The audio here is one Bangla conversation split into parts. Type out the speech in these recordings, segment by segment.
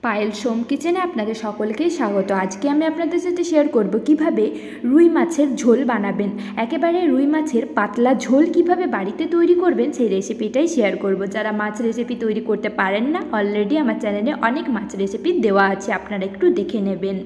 পায়েল সোম কিচেনে আপনাদের সকলকেই স্বাগত। আজকে আমি আপনাদের সাথে শেয়ার করব কিভাবে রুই মাছের ঝোল বানাবেন। একেবারে রুই মাছের পাতলা ঝোল কিভাবে বাড়িতে তৈরি করবেন সেই রেসিপিটাই শেয়ার করব। যারা মাছ রেসিপি তৈরি করতে পারেন না, অলরেডি আমার চ্যানেলে অনেক মাছ রেসিপি দেওয়া আছে, আপনারা একটু দেখে নেবেন।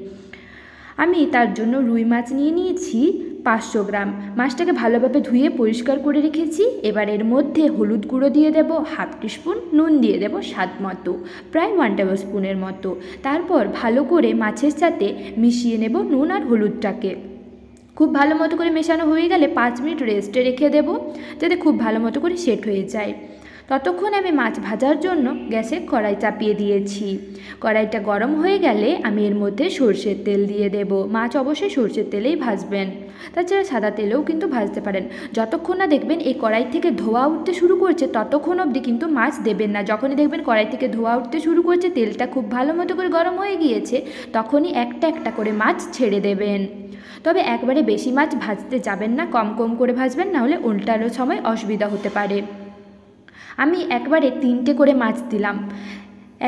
আমি তার জন্য রুই মাছ নিয়ে নিয়েছি 500 গ্রাম। মাছটাকে ভালোভাবে ধুয়ে পরিষ্কার করে রেখেছি। এবার এর মধ্যে হলুদ গুঁড়ো দিয়ে দেব হাফ টিস্পুন, নুন দিয়ে দেব স্বাদ মতো, প্রায় 1 টেবিল স্পুনের মতো। তারপর ভালো করে মাছের সাথে মিশিয়ে নেব নুন আর হলুদটাকে। খুব ভালো মতো করে মেশানো হয়ে গেলে 5 মিনিট রেস্টে রেখে দেব, যাতে খুব ভালো মতো করে সেট হয়ে যায়। ততক্ষণ আমি মাছ ভাজার জন্য গ্যাসে কড়াই চাপিয়ে দিয়েছি। কড়াইটা গরম হয়ে গেলে আমি এর মধ্যে সরষের তেল দিয়ে দেব। মাছ অবশ্যই সরষের তেলেই ভাজবেন, তাছাড়া সাদা তেলেও কিন্তু ভাজতে পারেন। যতক্ষণ না দেখবেন এই কড়াই থেকে ধোঁয়া উঠতে শুরু করছে ততক্ষণ অবধি কিন্তু মাছ দেবেন না। যখনই দেখবেন কড়াই থেকে ধোঁয়া উঠতে শুরু করছে, তেলটা খুব ভালো মতো করে গরম হয়ে গিয়েছে, তখনই একটা একটা করে মাছ ছেড়ে দেবেন। তবে একবারে বেশি মাছ ভাজতে যাবেন না, কম কম করে ভাজবেন, নাহলে উল্টানোর সময় অসুবিধা হতে পারে। আমি একবারে 3টে করে মাছ দিলাম।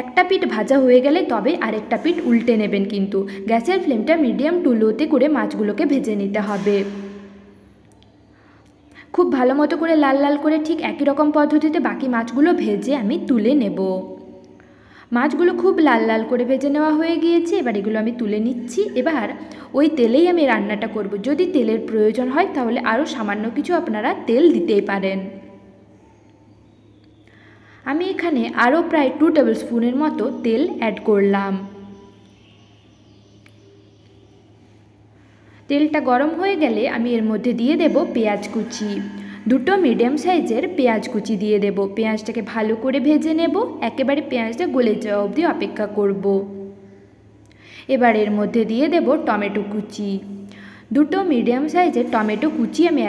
একটা পিঠ ভাজা হয়ে গেলে তবে আরেকটা পিঠ উল্টে নেবেন, কিন্তু গ্যাসের ফ্লেমটা মিডিয়াম টু লোতে করে মাছগুলোকে ভেজে নিতে হবে। খুব ভালো মতো করে লাল লাল করে ঠিক একই রকম পদ্ধতিতে বাকি মাছগুলো ভেজে আমি তুলে নেব। মাছগুলো খুব লাল লাল করে ভেজে নেওয়া হয়ে গিয়েছে, এবার এগুলো আমি তুলে নিচ্ছি। এবার ওই তেলেই আমি রান্নাটা করব। যদি তেলের প্রয়োজন হয় তাহলে আরও সামান্য কিছু আপনারা তেল দিতেই পারেন। আমি এখানে আরও প্রায় 2 টেবিল স্পুনের মতো তেল অ্যাড করলাম। তেলটা গরম হয়ে গেলে আমি এর মধ্যে দিয়ে দেব পেঁয়াজ কুচি। 2টো মিডিয়াম সাইজের পেঁয়াজ কুচি দিয়ে দেব। পেঁয়াজটাকে ভালো করে ভেজে নেব, একেবারে পেঁয়াজটা গলে যাওয়া অবধি অপেক্ষা করব। এবার এর মধ্যে দিয়ে দেব টমেটো কুচি। 2টো মিডিয়াম সাইজের টমেটো কুচি আমি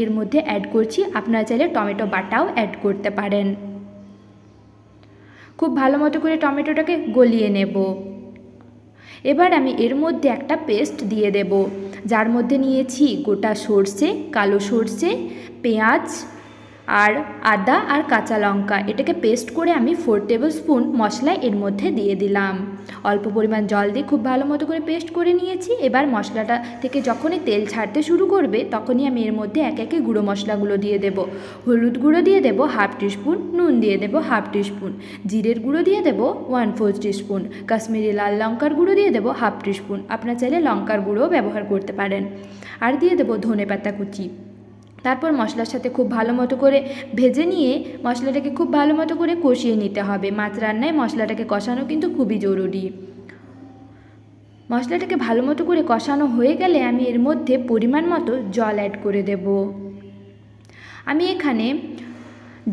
এর মধ্যে অ্যাড করছি। আপনারা চাইলে টমেটো বাটাও অ্যাড করতে পারেন। খুব ভালো মতো করে টমেটোটাকে গলিয়ে নেব। এবার আমি এর মধ্যে একটা পেস্ট দিয়ে দেব, যার মধ্যে নিয়েছি গোটা সর্ষে, কালো সর্ষে, পেঁয়াজ আর আদা আর কাঁচা লঙ্কা। এটাকে পেস্ট করে আমি 4 টেবিল স্পুন মশলা এর মধ্যে দিয়ে দিলাম। অল্প পরিমাণ জল দিয়ে খুব ভালো মতো করে পেস্ট করে নিয়েছি। এবার মশলাটা থেকে যখনই তেল ছাড়তে শুরু করবে তখনই আমি এর মধ্যে একে একে গুঁড়ো মশলাগুলো দিয়ে দেব। হলুদ গুঁড়ো দিয়ে দেব হাফ টিস্পুন, নুন দিয়ে দেব হাফ টিস্পুন, জিরের গুঁড়ো দিয়ে দেব 1/4 টিস্পুন, কাশ্মীরি লাল লঙ্কার গুঁড়ো দিয়ে দেব হাফ টিস্পুন। আপনারা চাইলে লঙ্কার গুঁড়োও ব্যবহার করতে পারেন। আর দিয়ে দেব ধনেপাতা কুচি। তারপর মশলার সাথে খুব ভালো মতো করে ভেজে নিয়ে মশলাটাকে খুব ভালো মতো করে কষিয়ে নিতে হবে। মাছ রান্নায় মশলাটাকে কষানো কিন্তু খুবই জরুরি। মশলাটাকে ভালো মতো করে কষানো হয়ে গেলে আমি এর মধ্যে পরিমাণ মতো জল অ্যাড করে দেব। আমি এখানে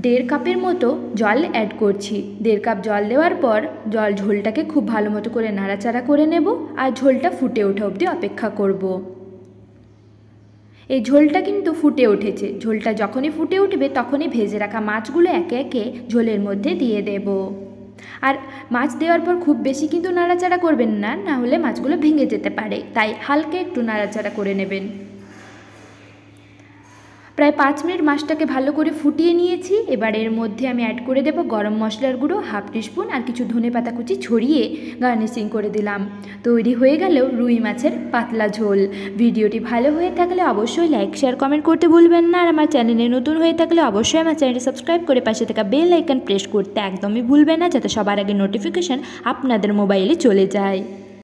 1.5 কাপের মতো জল অ্যাড করছি। 1.5 কাপ জল দেওয়ার পর ঝোলটাকে খুব ভালো মতো করে নাড়াচাড়া করে নেব আর ঝোলটা ফুটে ওঠা অবধি অপেক্ষা করব। এই ঝোলটা কিন্তু ফুটে উঠেছে। ঝোলটা যখনই ফুটে উঠবে তখনই ভেজে রাখা মাছগুলো একে একে ঝোলের মধ্যে দিয়ে দেব। আর মাছ দেওয়ার পর খুব বেশি কিন্তু নাড়াচাড়া করবেন না, না হলে মাছগুলো ভেঙে যেতে পারে, তাই হালকা একটু নাড়াচাড়া করে নেবেন। প্রায় 5 মিনিট মাছটাকে ভালো করে ফুটিয়ে নিয়েছি। এবার এর মধ্যে আমি অ্যাড করে দেব গরম মশলার গুঁড়ো হাফ টিস্পুন আর কিছু ধনেপাতা কুচি ছড়িয়ে গার্নিশিং করে দিলাম। তৈরি হয়ে গেল রুই মাছের পাতলা ঝোল। ভিডিওটি ভালো হয়ে থাকলে অবশ্যই লাইক, শেয়ার, কমেন্ট করতে ভুলবেন না। আর আমার চ্যানেলে নতুন হয়ে থাকলে অবশ্যই আমার চ্যানেলটি সাবস্ক্রাইব করে পাশে থাকা বেল আইকন প্রেস করতে একদমই ভুলবেন না, যাতে সবার আগে নোটিফিকেশান আপনাদের মোবাইলে চলে যায়।